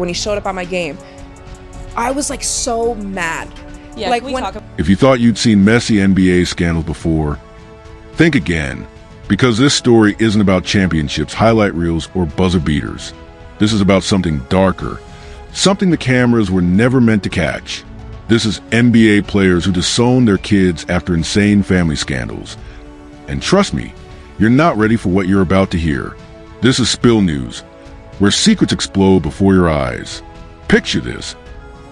when he showed up at my game. I was like so mad. Yeah, like If you thought you'd seen messy NBA scandals before, think again, because this story isn't about championships, highlight reels, or buzzer beaters. This is about something darker, something the cameras were never meant to catch. This is NBA players who disown their kids after insane family scandals. And trust me, you're not ready for what you're about to hear. This is Spill News, where secrets explode before your eyes. Picture this.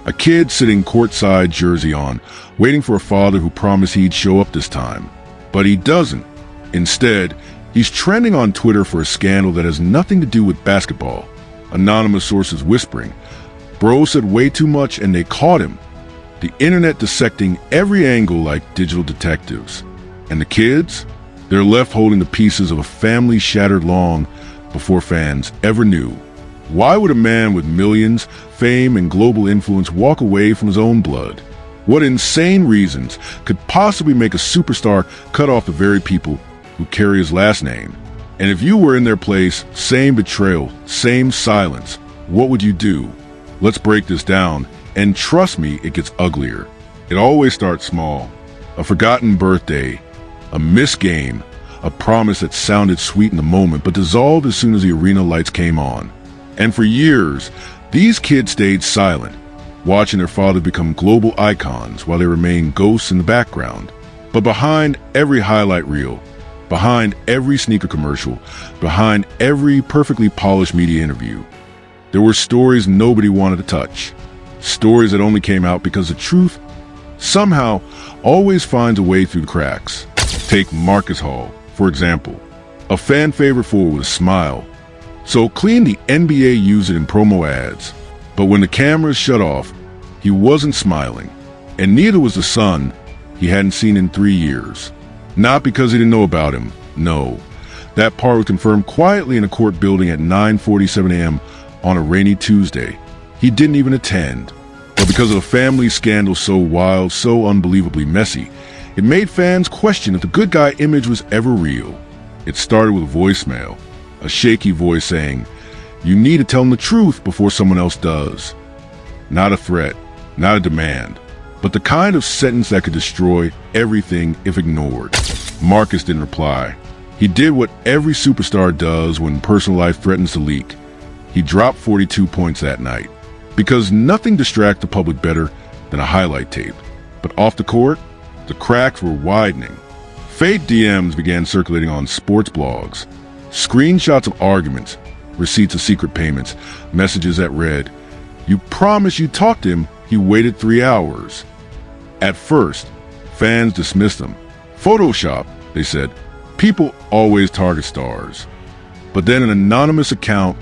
A kid sitting courtside, jersey on, waiting for a father who promised he'd show up this time. But he doesn't. Instead, he's trending on Twitter for a scandal that has nothing to do with basketball. Anonymous sources whispering. Bro said way too much and they caught him. The internet dissecting every angle like digital detectives. And the kids? They're left holding the pieces of a family shattered long before fans ever knew. Why would a man with millions, fame, and global influence walk away from his own blood? What insane reasons could possibly make a superstar cut off the very people who carry his last name? And if you were in their place, same betrayal, same silence, what would you do? Let's break this down, and trust me, it gets uglier. It always starts small. A forgotten birthday, a missed game, a promise that sounded sweet in the moment but dissolved as soon as the arena lights came on. And for years, these kids stayed silent, watching their father become global icons while they remained ghosts in the background. But behind every highlight reel, behind every sneaker commercial, behind every perfectly polished media interview, there were stories nobody wanted to touch. Stories that only came out because the truth somehow always finds a way through the cracks. Take Marcus Hall, for example, a fan favorite forward with a smile. So clean the NBA used it in promo ads. But when the cameras shut off, he wasn't smiling. And neither was the son he hadn't seen in 3 years. Not because he didn't know about him, no. That part was confirmed quietly in a court building at 9:47 a.m. on a rainy Tuesday. He didn't even attend. But because of a family scandal so wild, so unbelievably messy, it made fans question if the good guy image was ever real. It started with a voicemail, a shaky voice saying, "You need to tell him the truth before someone else does." Not a threat, not a demand, but the kind of sentence that could destroy everything if ignored. Marcus didn't reply. He did what every superstar does when personal life threatens to leak. He dropped 42 points that night, because nothing distracts the public better than a highlight tape. But off the court, the cracks were widening. Fake DMs began circulating on sports blogs. Screenshots of arguments, receipts of secret payments, messages that read, "You promised you talked to him, he waited 3 hours." At first, fans dismissed them. Photoshop, they said. People always target stars. But then an anonymous account,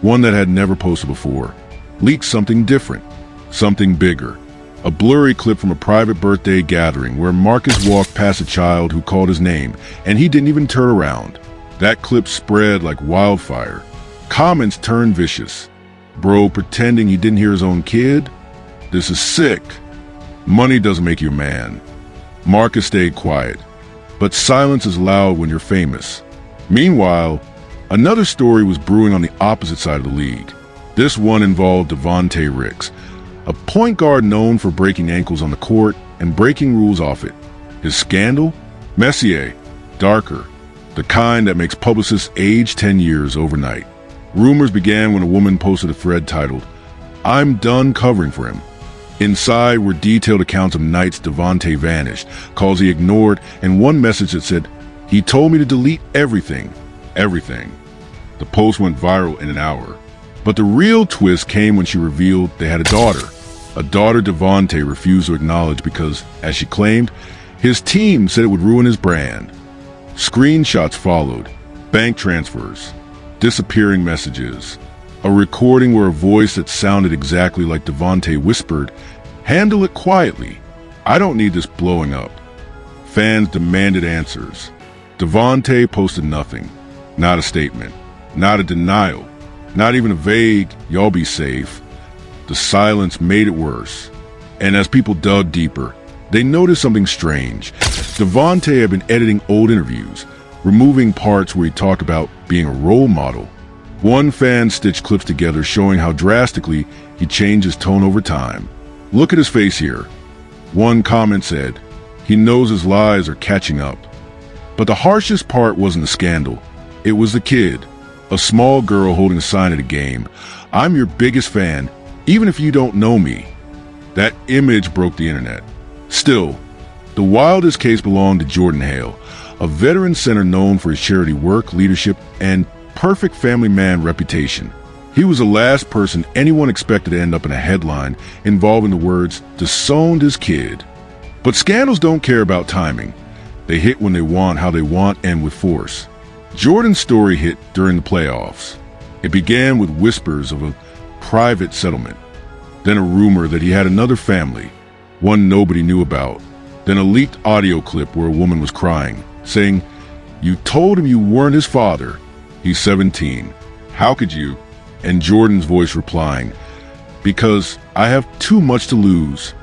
one that had never posted before, leaked something different, something bigger. A blurry clip from a private birthday gathering where Marcus walked past a child who called his name, and he didn't even turn around. That clip spread like wildfire. Comments turned vicious. Bro pretending he didn't hear his own kid? This is sick. Money doesn't make you a man. Marcus stayed quiet. But silence is loud when you're famous. Meanwhile, another story was brewing on the opposite side of the league. This one involved Devontae Ricks, a point guard known for breaking ankles on the court and breaking rules off it. His scandal? Messier, darker, the kind that makes publicists age 10 years overnight. Rumors began when a woman posted a thread titled, "I'm done covering for him." Inside were detailed accounts of nights Devontae vanished, calls he ignored, and one message that said, "He told me to delete everything, everything." The post went viral in an hour. But the real twist came when she revealed they had a daughter Devontae refused to acknowledge because, as she claimed, his team said it would ruin his brand. Screenshots followed, bank transfers, disappearing messages, a recording where a voice that sounded exactly like Devontae whispered, "Handle it quietly. I don't need this blowing up." Fans demanded answers. Devontae posted nothing, not a statement, not a denial, not even a vague, "Y'all be safe." The silence made it worse. And as people dug deeper, they noticed something strange. Devontae had been editing old interviews, removing parts where he talked about being a role model. One fan stitched clips together showing how drastically he changed his tone over time. "Look at his face here." One comment said, "He knows his lies are catching up." But the harshest part wasn't the scandal. It was the kid, a small girl holding a sign at a game. "I'm your biggest fan, even if you don't know me." That image broke the internet. Still, the wildest case belonged to Jordan Hale, a veteran center known for his charity work, leadership, and perfect family man reputation. He was the last person anyone expected to end up in a headline involving the words, "disowned his kid." But scandals don't care about timing. They hit when they want, how they want, and with force. Jordan's story hit during the playoffs. It began with whispers of a private settlement, then a rumor that he had another family, one nobody knew about, then a leaked audio clip where a woman was crying, saying, "You told him you weren't his father. He's 17. How could you?" And Jordan's voice replying, "Because I have too much to lose."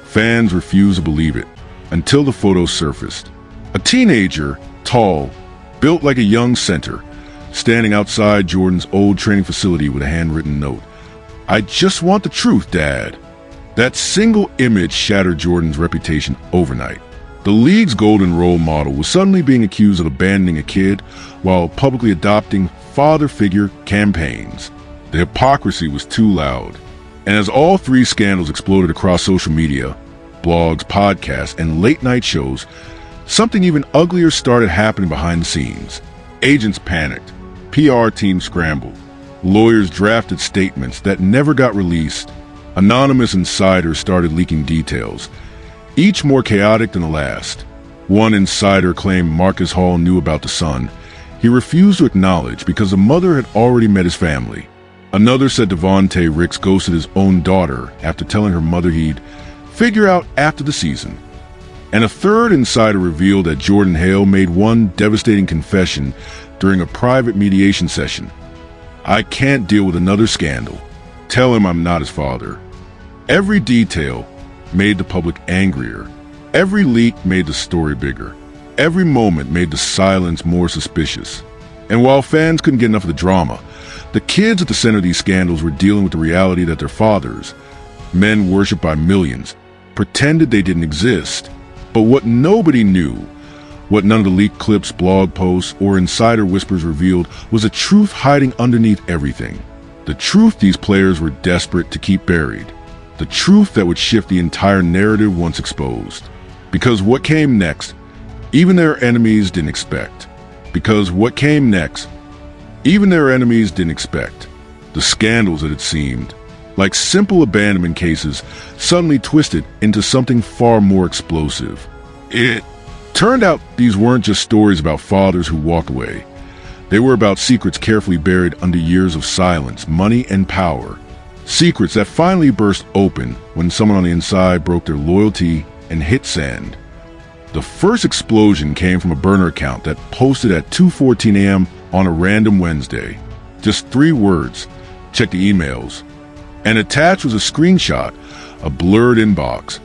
Fans refused to believe it until the photos surfaced. A teenager, tall, built like a young center, standing outside Jordan's old training facility with a handwritten note. "I just want the truth, Dad." That single image shattered Jordan's reputation overnight. The league's golden role model was suddenly being accused of abandoning a kid while publicly adopting father figure campaigns. The hypocrisy was too loud. And as all three scandals exploded across social media, blogs, podcasts, and late-night shows, something even uglier started happening behind the scenes. Agents panicked. PR teams scrambled. Lawyers drafted statements that never got released. Anonymous insiders started leaking details, each more chaotic than the last. One insider claimed Marcus Hall knew about the son. He refused to acknowledge because the mother had already met his family. Another said Devontae Ricks ghosted his own daughter after telling her mother he'd figure out after the season. And a third insider revealed that Jordan Hale made one devastating confession during a private mediation session. "I can't deal with another scandal. Tell him I'm not his father." Every detail made the public angrier. Every leak made the story bigger. Every moment made the silence more suspicious. And while fans couldn't get enough of the drama, the kids at the center of these scandals were dealing with the reality that their fathers, men worshipped by millions, pretended they didn't exist. But what nobody knew, what none of the leaked clips, blog posts, or insider whispers revealed, was a truth hiding underneath everything. The truth these players were desperate to keep buried. The truth that would shift the entire narrative once exposed. Because what came next, even their enemies didn't expect. Because what came next, even their enemies didn't expect. The scandals, that it seemed, like simple abandonment cases, suddenly twisted into something far more explosive. It turned out these weren't just stories about fathers who walked away. They were about secrets carefully buried under years of silence, money, and power. Secrets that finally burst open when someone on the inside broke their loyalty and hit send. The first explosion came from a burner account that posted at 2:14 a.m. on a random Wednesday. Just 3 words, "Check the emails." And attached was a screenshot, a blurred inbox,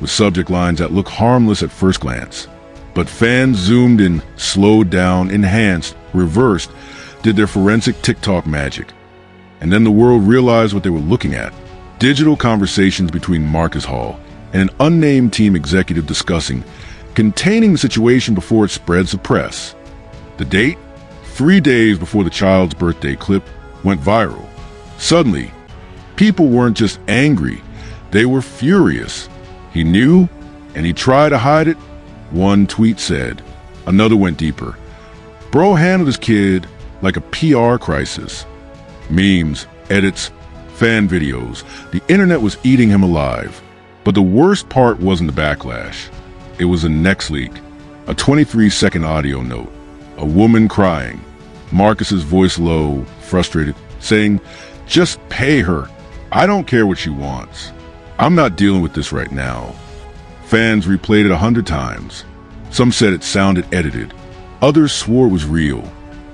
with subject lines that looked harmless at first glance. But fans zoomed in, slowed down, enhanced, reversed, did their forensic TikTok magic. And then the world realized what they were looking at. Digital conversations between Marcus Hall and an unnamed team executive discussing, containing the situation before it spreads the press. The date? 3 days before the child's birthday clip went viral. Suddenly, people weren't just angry, they were furious. He knew, and he tried to hide it, one tweet said. Another went deeper. Bro handled his kid like a PR crisis. Memes, edits, fan videos, the internet was eating him alive. But the worst part wasn't the backlash. It was the next leak, a 23-second audio note, a woman crying, Marcus's voice low, frustrated, saying, "Just pay her. I don't care what she wants. I'm not dealing with this right now." Fans replayed it 100 times. Some said it sounded edited. Others swore it was real.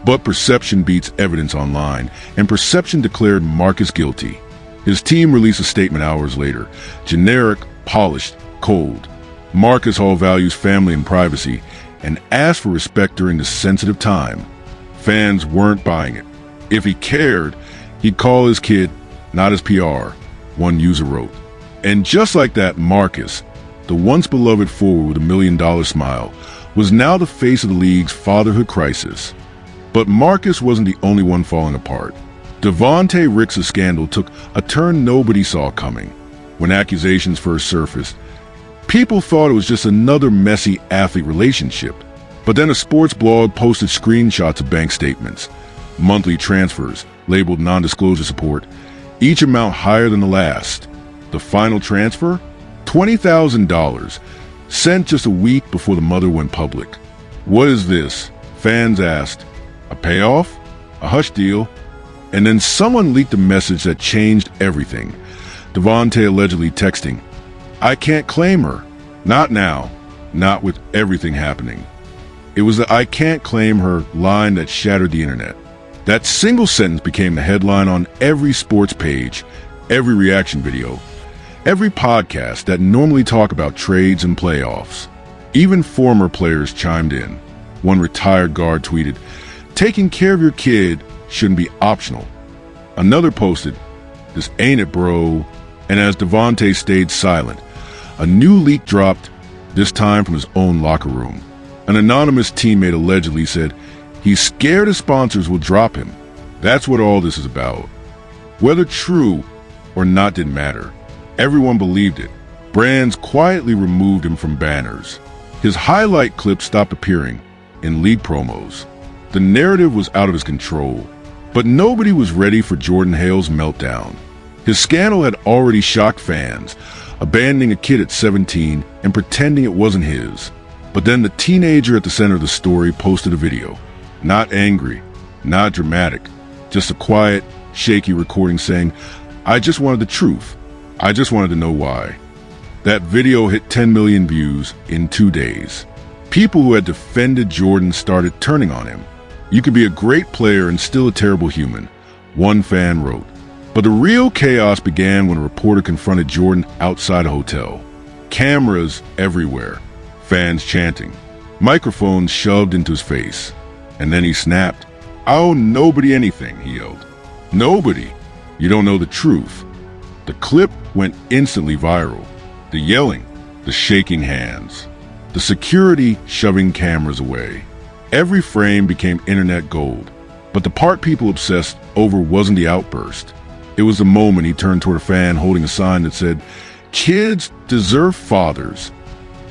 But perception beats evidence online, and perception declared Marcus guilty. His team released a statement hours later, generic, polished, cold. Marcus Hall values family and privacy and asked for respect during this sensitive time. Fans weren't buying it. If he cared, he'd call his kid, not his PR, one user wrote. And just like that, Marcus, the once beloved forward with $1 million smile, was now the face of the league's fatherhood crisis. But Marcus wasn't the only one falling apart. Devontae Ricks' scandal took a turn nobody saw coming. When accusations first surfaced, people thought it was just another messy athlete relationship. But then a sports blog posted screenshots of bank statements, monthly transfers labeled non-disclosure support, each amount higher than the last. The final transfer? $20,000, sent just a week before the mother went public. What is this? Fans asked. A payoff? A hush deal? And then someone leaked a message that changed everything. Devontae allegedly texting, "I can't claim her. Not now. Not with everything happening." It was the "I can't claim her" line that shattered the internet. That single sentence became the headline on every sports page, every reaction video, every podcast that normally talk about trades and playoffs. Even former players chimed in. One retired guard tweeted, "Taking care of your kid shouldn't be optional." Another posted, "This ain't it, bro." And as Devontae stayed silent, a new leak dropped, this time from his own locker room. An anonymous teammate allegedly said, "He's scared his sponsors will drop him." That's what all this is about. Whether true or not didn't matter. Everyone believed it. Brands quietly removed him from banners. His highlight clips stopped appearing in league promos. The narrative was out of his control. But nobody was ready for Jordan Hale's meltdown. His scandal had already shocked fans, abandoning a kid at 17 and pretending it wasn't his. But then the teenager at the center of the story posted a video. Not angry, not dramatic, just a quiet, shaky recording saying, "I just wanted the truth. I just wanted to know why." That video hit 10 million views in 2 days. People who had defended Jordan started turning on him. "You could be a great player and still a terrible human," one fan wrote. But the real chaos began when a reporter confronted Jordan outside a hotel. Cameras everywhere, fans chanting, microphones shoved into his face. And then he snapped. "I owe nobody anything," he yelled. "Nobody. You don't know the truth." The clip went instantly viral. The yelling, the shaking hands, the security shoving cameras away. Every frame became internet gold. But the part people obsessed over wasn't the outburst. It was the moment he turned toward a fan holding a sign that said, "Kids deserve fathers."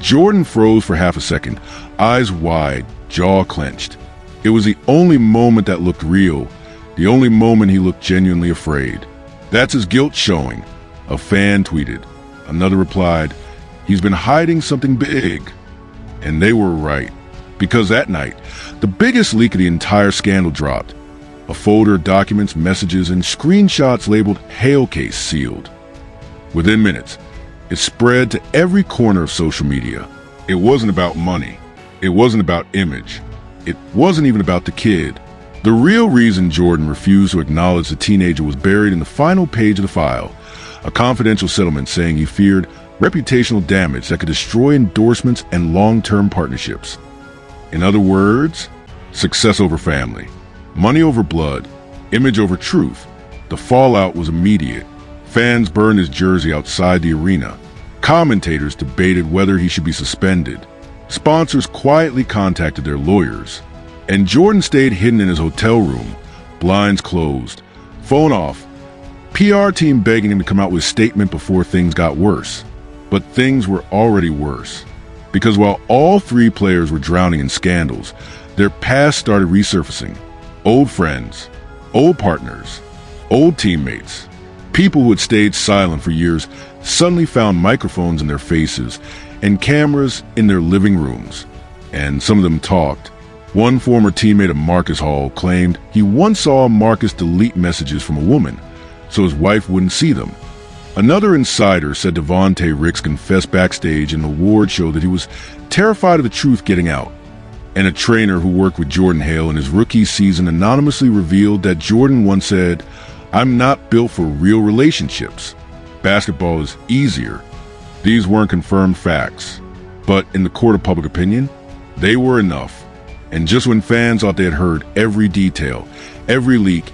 Jordan froze for half a second, eyes wide, jaw clenched. It was the only moment that looked real, the only moment he looked genuinely afraid. "That's his guilt showing," a fan tweeted. Another replied, "He's been hiding something big." And they were right. Because that night, the biggest leak of the entire scandal dropped. A folder of documents, messages, and screenshots labeled "Hale Case Sealed." Within minutes, it spread to every corner of social media. It wasn't about money. It wasn't about image. It wasn't even about the kid. The real reason Jordan refused to acknowledge the teenager was buried in the final page of the file, a confidential settlement saying he feared reputational damage that could destroy endorsements and long-term partnerships. In other words, success over family, money over blood, image over truth. The fallout was immediate. Fans burned his jersey outside the arena. Commentators debated whether he should be suspended. Sponsors quietly contacted their lawyers. And Jordan stayed hidden in his hotel room, blinds closed, phone off, PR team begging him to come out with a statement before things got worse. But things were already worse. Because while all three players were drowning in scandals, their past started resurfacing. Old friends, old partners, old teammates, people who had stayed silent for years suddenly found microphones in their faces and cameras in their living rooms. And some of them talked. One former teammate of Marcus Hall claimed he once saw Marcus delete messages from a woman so his wife wouldn't see them. Another insider said Devontae Ricks confessed backstage in an award show that he was terrified of the truth getting out. And a trainer who worked with Jordan Hale in his rookie season anonymously revealed that Jordan once said, "I'm not built for real relationships. Basketball is easier." These weren't confirmed facts, but in the court of public opinion, they were enough. And just when fans thought they had heard every detail, every leak,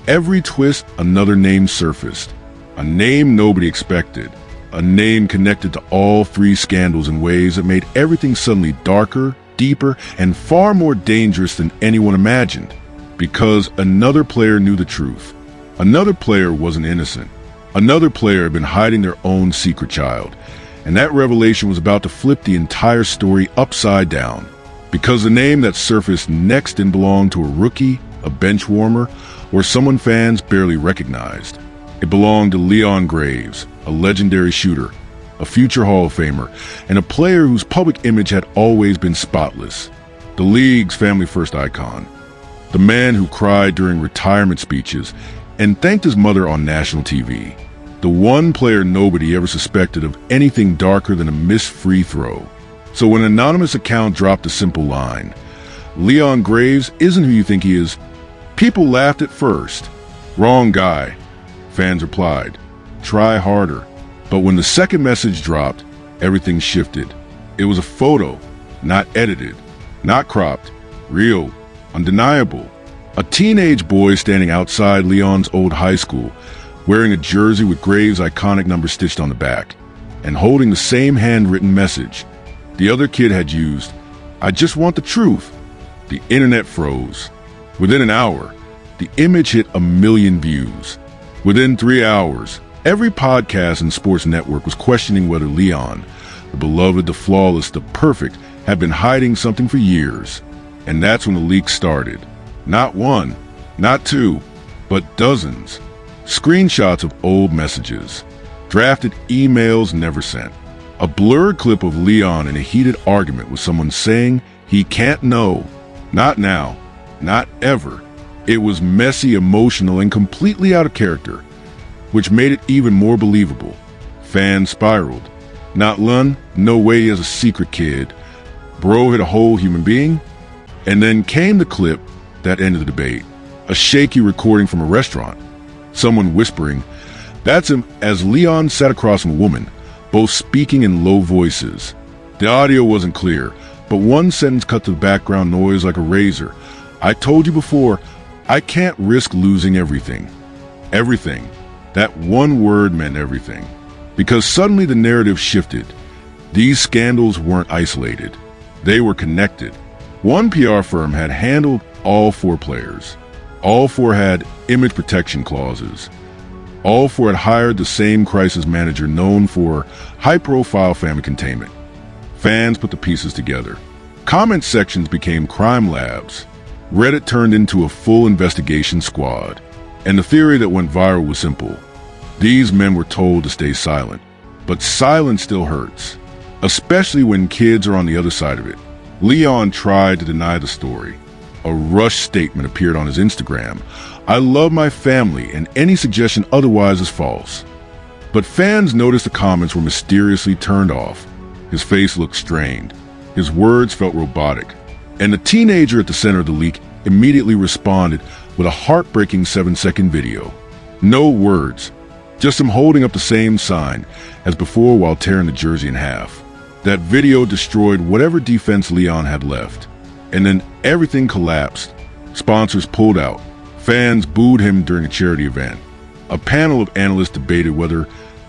every twist, another name surfaced. A name nobody expected. A name connected to all three scandals in ways that made everything suddenly darker, deeper, and far more dangerous than anyone imagined. Because another player knew the truth. Another player wasn't innocent. Another player had been hiding their own secret child. And that revelation was about to flip the entire story upside down. Because the name that surfaced next didn't belong to a rookie, a bench warmer, or someone fans barely recognized. It belonged to Leon Graves, a legendary shooter, a future Hall of Famer, and a player whose public image had always been spotless. The league's family-first icon. The man who cried during retirement speeches and thanked his mother on national TV. The one player nobody ever suspected of anything darker than a missed free throw. So when an anonymous account dropped a simple line, "Leon Graves isn't who you think he is," people laughed at first. "Wrong guy," fans replied. "Try harder." But when the second message dropped, everything shifted. It was a photo, not edited, not cropped, real, undeniable. A teenage boy standing outside Leon's old high school, wearing a jersey with Graves' iconic number stitched on the back, and holding the same handwritten message the other kid had used. "I just want the truth." The internet froze. Within an hour, the image hit 1 million views. Within 3 hours, every podcast and sports network was questioning whether Leon, the beloved, the flawless, the perfect, had been hiding something for years. And that's when the leak started. Not one, not two, but dozens. Screenshots of old messages, drafted emails never sent, a blurred clip of Leon in a heated argument with someone saying he can't know, not now, not ever. It was messy, emotional, and completely out of character, which made it even more believable. Fans spiraled. Not Lun, no way he has a secret kid. Bro hit a whole human being. And then came the clip that ended the debate. A shaky recording from a restaurant. Someone whispering, "That's him," as Leon sat across from a woman, both speaking in low voices. The audio wasn't clear, but one sentence cut to the background noise like a razor. "I told you before, I can't risk losing everything." Everything. That one word meant everything. Because suddenly the narrative shifted. These scandals weren't isolated. They were connected. One PR firm had handled all 4 players. All 4 had image protection clauses. All 4 had hired the same crisis manager known for high-profile family containment. Fans put the pieces together. Comment sections became crime labs. Reddit turned into a full investigation squad. And the theory that went viral was simple. These men were told to stay silent. But silence still hurts, especially when kids are on the other side of it. Leon tried to deny the story. A rushed statement appeared on his Instagram. "I love my family, and any suggestion otherwise is false." But fans noticed the comments were mysteriously turned off. His face looked strained. His words felt robotic. And the teenager at the center of the leak immediately responded with a heartbreaking 7-second video. No words, just him holding up the same sign as before while tearing the jersey in half. That video destroyed whatever defense Leon had left. And then everything collapsed. Sponsors pulled out. Fans booed him during a charity event. A panel of analysts debated whether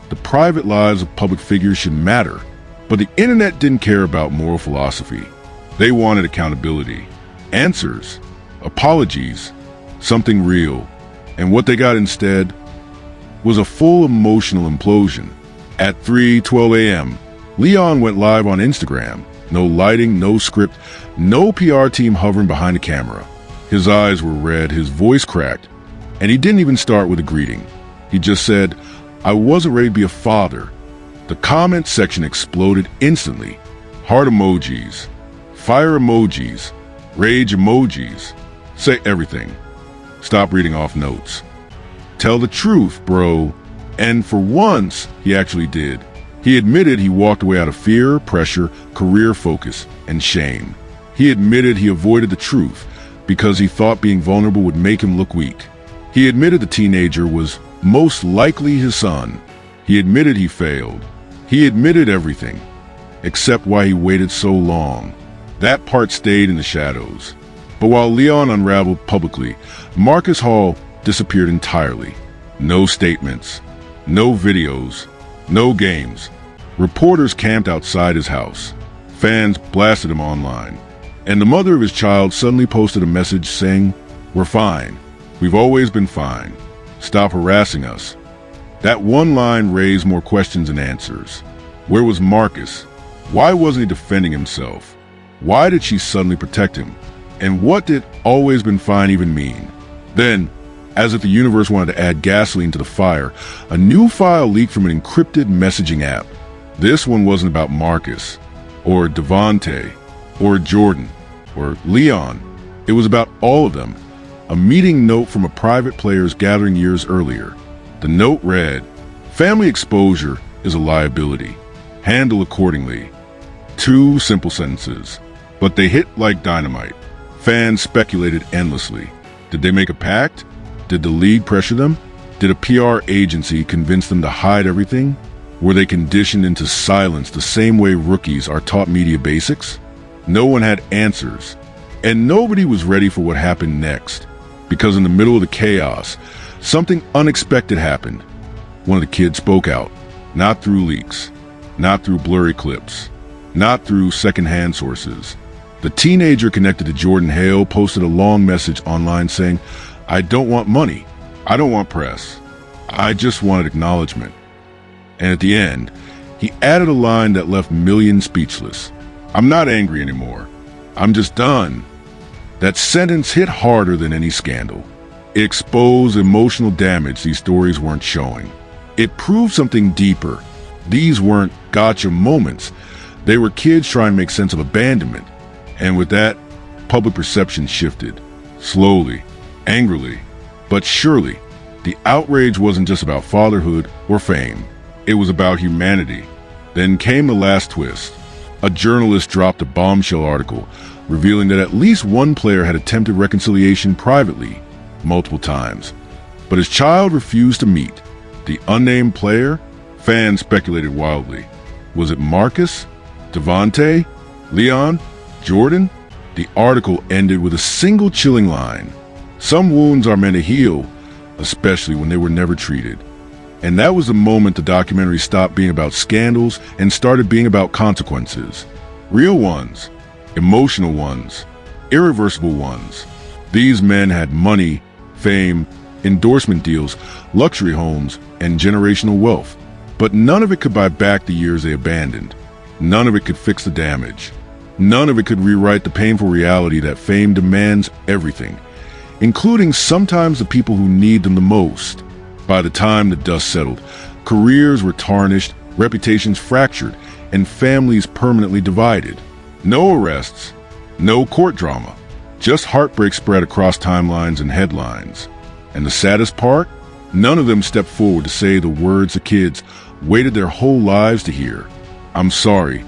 the private lives of public figures should matter. But the internet didn't care about moral philosophy. They wanted accountability, answers, apologies, something real. And what they got instead was a full emotional implosion. At 3:12 a.m., Leon went live on Instagram. No lighting, no script, no PR team hovering behind the camera. His eyes were red, his voice cracked, and he didn't even start with a greeting. He just said, "I wasn't ready to be a father." The comment section exploded instantly. Heart emojis, fire emojis, rage emojis. Say everything. Stop reading off notes. Tell the truth, bro. And for once, he actually did. He admitted he walked away out of fear, pressure, career focus, and shame. He admitted he avoided the truth because he thought being vulnerable would make him look weak. He admitted the teenager was most likely his son. He admitted he failed. He admitted everything, except why he waited so long. That part stayed in the shadows. But while Leon unraveled publicly, Marcus Hall disappeared entirely. No statements, no videos, no games. Reporters camped outside his house. Fans blasted him online. And the mother of his child suddenly posted a message saying, "We're fine. We've always been fine. Stop harassing us." That one line raised more questions than answers. Where was Marcus? Why wasn't he defending himself? Why did she suddenly protect him? And what did "always been fine" even mean? Then, as if the universe wanted to add gasoline to the fire, a new file leaked from an encrypted messaging app. This one wasn't about Marcus, or Devontae, or Jordan, or Leon. It was about all of them. A meeting note from a private players gathering years earlier. The note read, "Family exposure is a liability. Handle accordingly." 2 simple sentences, but they hit like dynamite. Fans speculated endlessly. Did they make a pact? Did the league pressure them? Did a PR agency convince them to hide everything? Were they conditioned into silence the same way rookies are taught media basics? No one had answers, and nobody was ready for what happened next. Because in the middle of the chaos, something unexpected happened. One of the kids spoke out, not through leaks, not through blurry clips, not through secondhand sources. The teenager connected to Jordan Hale posted a long message online saying, "I don't want money. I don't want press. I just wanted acknowledgement." And at the end, he added a line that left millions speechless. "I'm not angry anymore. I'm just done." That sentence hit harder than any scandal. It exposed emotional damage these stories weren't showing. It proved something deeper. These weren't gotcha moments. They were kids trying to make sense of abandonment. And with that, public perception shifted. Slowly, angrily, but surely. The outrage wasn't just about fatherhood or fame. It was about humanity. Then came the last twist. A journalist dropped a bombshell article revealing that at least one player had attempted reconciliation privately, multiple times. But his child refused to meet. The unnamed player? Fans speculated wildly. Was it Marcus? Devontae? Leon? Jordan? The article ended with a single chilling line. "Some wounds are meant to heal, especially when they were never treated." And that was the moment the documentary stopped being about scandals and started being about consequences. Real ones, emotional ones, irreversible ones. These men had money, fame, endorsement deals, luxury homes, and generational wealth. But none of it could buy back the years they abandoned. None of it could fix the damage. None of it could rewrite the painful reality that fame demands everything, including sometimes the people who need them the most. By the time the dust settled, careers were tarnished, reputations fractured, and families permanently divided. No arrests, no court drama, just heartbreak spread across timelines and headlines. And the saddest part? None of them stepped forward to say the words the kids waited their whole lives to hear. "I'm sorry."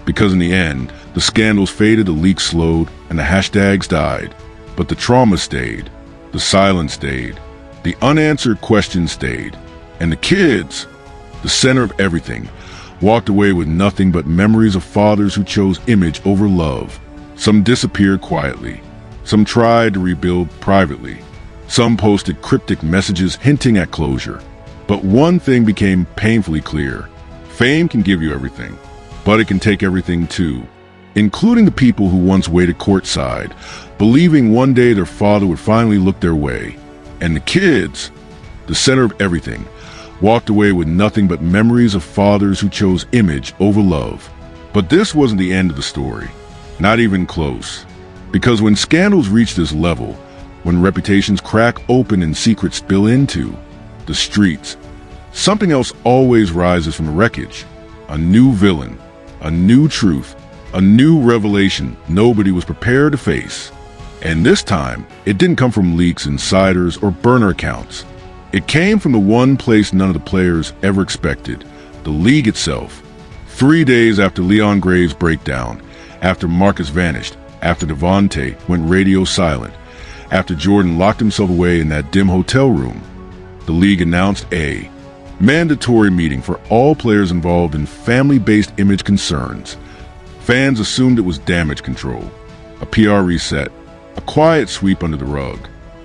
Because in the end, the scandals faded, the leaks slowed, and the hashtags died. But the trauma stayed, the silence stayed, the unanswered questions stayed. And the kids, the center of everything, walked away with nothing but memories of fathers who chose image over love. Some disappeared quietly. Some tried to rebuild privately. Some posted cryptic messages hinting at closure. But one thing became painfully clear. Fame can give you everything, but it can take everything too, including the people who once waited courtside, believing one day their father would finally look their way. And the kids, the center of everything, walked away with nothing but memories of fathers who chose image over love. But this wasn't the end of the story. Not even close. Because when scandals reach this level, when reputations crack open and secrets spill into the streets, something else always rises from the wreckage. A new villain, a new truth, a new revelation nobody was prepared to face. And this time, it didn't come from leaks, insiders, or burner accounts. It came from the one place none of the players ever expected, the league itself. 3 days after Leon Graves' breakdown, after Marcus vanished, after Devontae went radio silent, after Jordan locked himself away in that dim hotel room, the league announced a mandatory meeting for all players involved in family-based image concerns. Fans assumed it was damage control, a PR reset, a quiet sweep under the rug.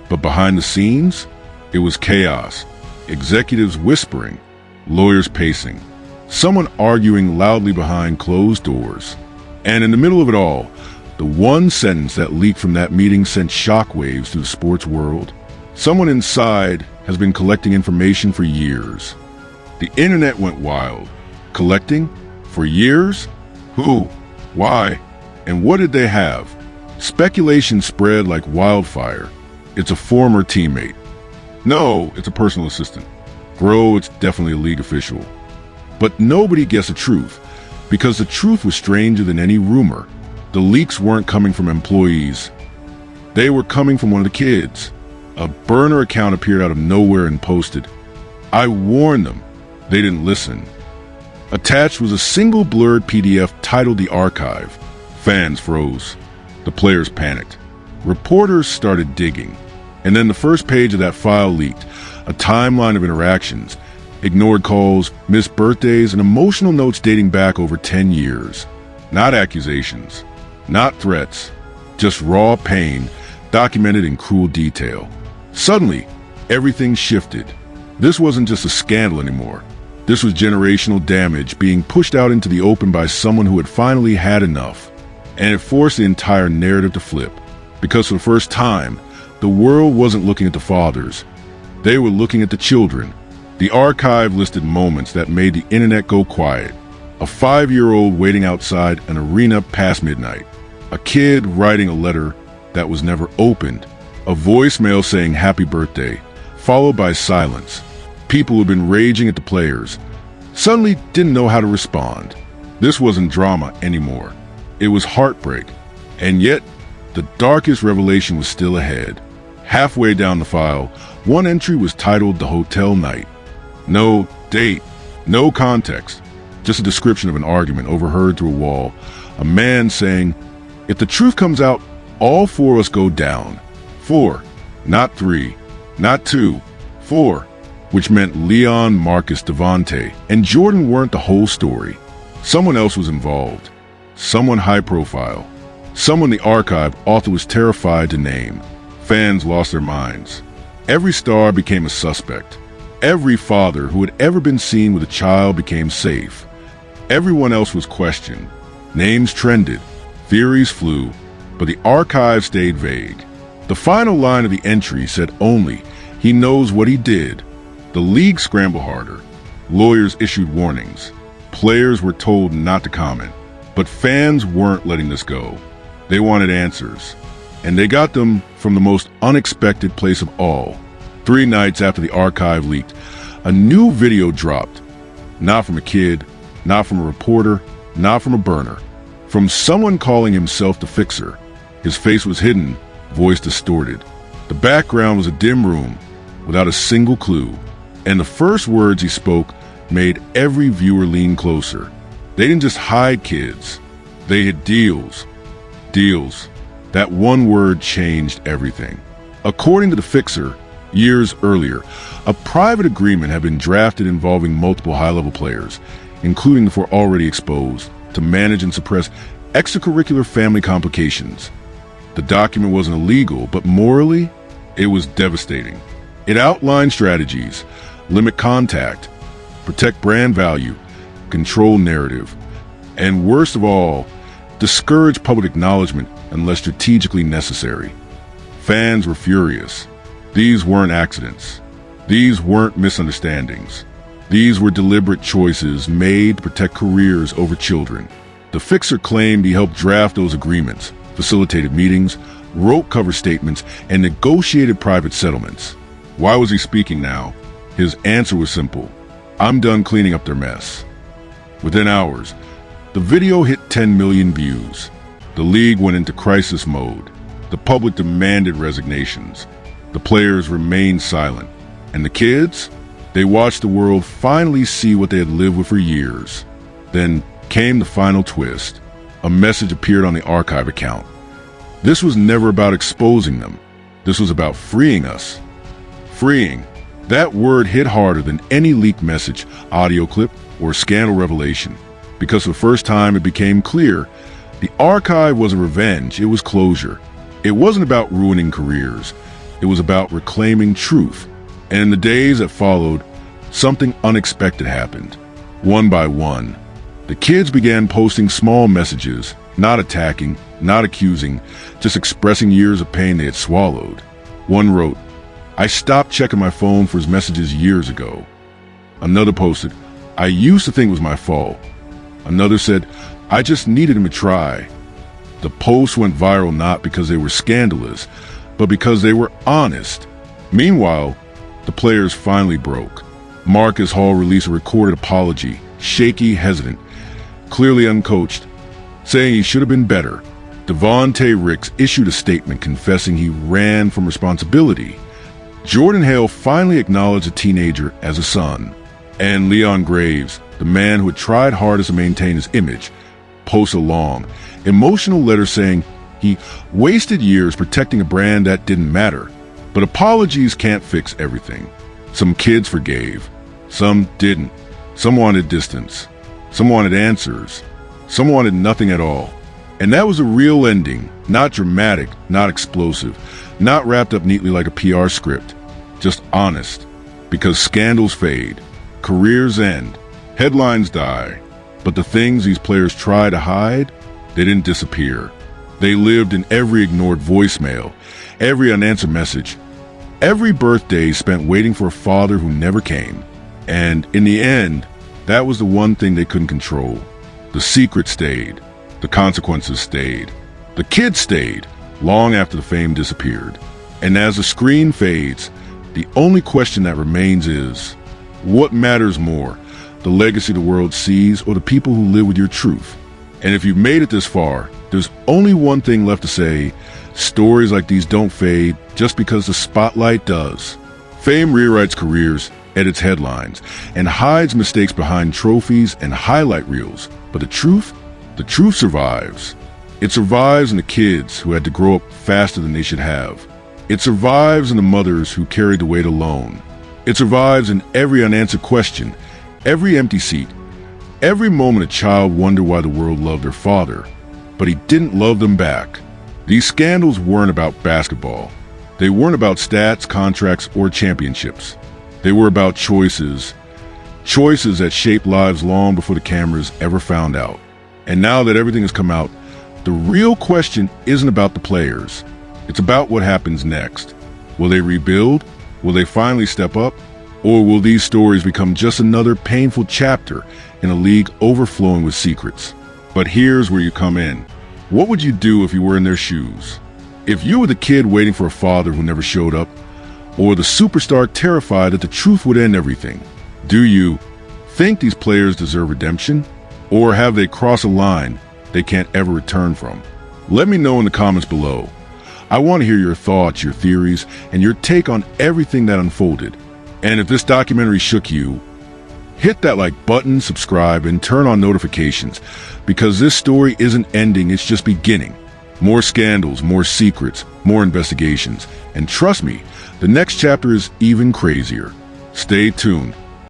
But behind the scenes, It was chaos. Executives whispering, lawyers pacing, someone arguing loudly behind closed doors. And in the middle of it all, the one sentence that leaked from that meeting sent shockwaves through the sports world. Someone inside has been collecting information for years. The internet went wild. Collecting? For years? Who? Why? And what did they have? Speculation spread like wildfire. It's a former teammate. No, it's a personal assistant. Bro, it's definitely a league official. But nobody guessed the truth, because the truth was stranger than any rumor. The leaks weren't coming from employees. They were coming from one of the kids. A burner account appeared out of nowhere and posted, "I warned them." They didn't listen. Attached was a single blurred PDF titled The Archive. Fans froze. The players panicked. Reporters started digging. And then the first page of that file leaked, a timeline of interactions, ignored calls, missed birthdays, and emotional notes dating back over 10 years. Not accusations, not threats, just raw pain documented in cruel detail. Suddenly, everything shifted. This wasn't just a scandal anymore. This was generational damage being pushed out into the open by someone who had finally had enough. And it forced the entire narrative to flip. Because for the first time, the world wasn't looking at the fathers. They were looking at the children. The archive listed moments that made the internet go quiet. A 5-year-old waiting outside an arena past midnight. A kid writing a letter that was never opened. A voicemail saying happy birthday, followed by silence. People who had been raging at the players suddenly didn't know how to respond. This wasn't drama anymore. It was heartbreak. And yet, the darkest revelation was still ahead. Halfway down the file, one entry was titled The Hotel Night. No date, no context, just a description of an argument overheard through a wall. A man saying, "If the truth comes out, all 4 of us go down. 4, not 3, not 2, 4, which meant Leon, Marcus, Devontae, and Jordan weren't the whole story. Someone else was involved. Someone high profile. Someone the archive author was terrified to name. Fans lost their minds. Every star became a suspect. Every father who had ever been seen with a child became safe. Everyone else was questioned. Names trended. Theories flew. But the archive stayed vague. The final line of the entry said only, "He knows what he did." The league scrambled harder. Lawyers issued warnings. Players were told not to comment. But fans weren't letting this go. They wanted answers. And they got them from the most unexpected place of all. 3 nights after the archive leaked, a new video dropped. Not from a kid, not from a reporter, not from a burner. From someone calling himself the fixer. His face was hidden, voice distorted. The background was a dim room, without a single clue. And the first words he spoke made every viewer lean closer. They didn't just hide kids. They hid deals. Deals. That one word changed everything. According to the fixer, years earlier, a private agreement had been drafted involving multiple high-level players, including the 4 already exposed, to manage and suppress extracurricular family complications. The document wasn't illegal, but morally, it was devastating. It outlined strategies, limit contact, protect brand value, control narrative, and worst of all, discourage public acknowledgement unless strategically necessary. Fans were furious. These weren't accidents. These weren't misunderstandings. These were deliberate choices made to protect careers over children. The fixer claimed he helped draft those agreements, facilitated meetings, wrote cover statements, and negotiated private settlements. Why was he speaking now? His answer was simple. I'm done cleaning up their mess. Within hours, the video hit 10 million views. The league went into crisis mode. The public demanded resignations. The players remained silent. And the kids? They watched the world finally see what they had lived with for years. Then came the final twist. A message appeared on the archive account. This was never about exposing them. This was about freeing us. Freeing. That word hit harder than any leaked message, audio clip, or scandal revelation. Because for the first time it became clear, the archive wasn't revenge, it was closure. It wasn't about ruining careers. It was about reclaiming truth. And in the days that followed, something unexpected happened. One by one, the kids began posting small messages, not attacking, not accusing, just expressing years of pain they had swallowed. One wrote, "I stopped checking my phone for his messages years ago." Another posted, "I used to think it was my fault." Another said, "I just needed him to try." The posts went viral not because they were scandalous, but because they were honest. Meanwhile, the players finally broke. Marcus Hall released a recorded apology, shaky, hesitant, clearly uncoached, saying he should have been better. Devontae Ricks issued a statement confessing he ran from responsibility. Jordan Hale finally acknowledged a teenager as a son. And Leon Graves, the man who had tried hardest to maintain his image, posts a long, emotional letter saying he wasted years protecting a brand that didn't matter. But apologies can't fix everything. Some kids forgave. Some didn't. Some wanted distance. Some wanted answers. Some wanted nothing at all. And that was a real ending, not dramatic, not explosive, not wrapped up neatly like a PR script, just honest. Because scandals fade, careers end, headlines die, but the things these players try to hide, they didn't disappear. They lived in every ignored voicemail, every unanswered message, every birthday spent waiting for a father who never came. And in the end, that was the one thing they couldn't control. The secret stayed. The consequences stayed. The kids stayed long after the fame disappeared. And as the screen fades, the only question that remains is, what matters more, the legacy the world sees or the people who live with your truth? And if you've made it this far, there's only one thing left to say: stories like these don't fade just because the spotlight does. Fame rewrites careers, edits headlines, and hides mistakes behind trophies and highlight reels. But the truth survives. It survives in the kids who had to grow up faster than they should have. It survives in the mothers who carried the weight alone. It survives in every unanswered question, every empty seat, every moment a child wondered why the world loved their father, but he didn't love them back. These scandals weren't about basketball. They weren't about stats, contracts, or championships. They were about choices that shaped lives long before the cameras ever found out. And now that everything has come out, the real question isn't about the players. It's about what happens next. Will they rebuild? Will they finally step up? Or will these stories become just another painful chapter in a league overflowing with secrets? But here's where you come in. What would you do if you were in their shoes? If you were the kid waiting for a father who never showed up, or the superstar terrified that the truth would end everything? Do you think these players deserve redemption? Or have they crossed a line they can't ever return from? Let me know in the comments below. I want to hear your thoughts, your theories, and your take on everything that unfolded. And if this documentary shook you, hit that like button, subscribe, and turn on notifications, because this story isn't ending, it's just beginning. More scandals, more secrets, more investigations. And trust me, the next chapter is even crazier. Stay tuned.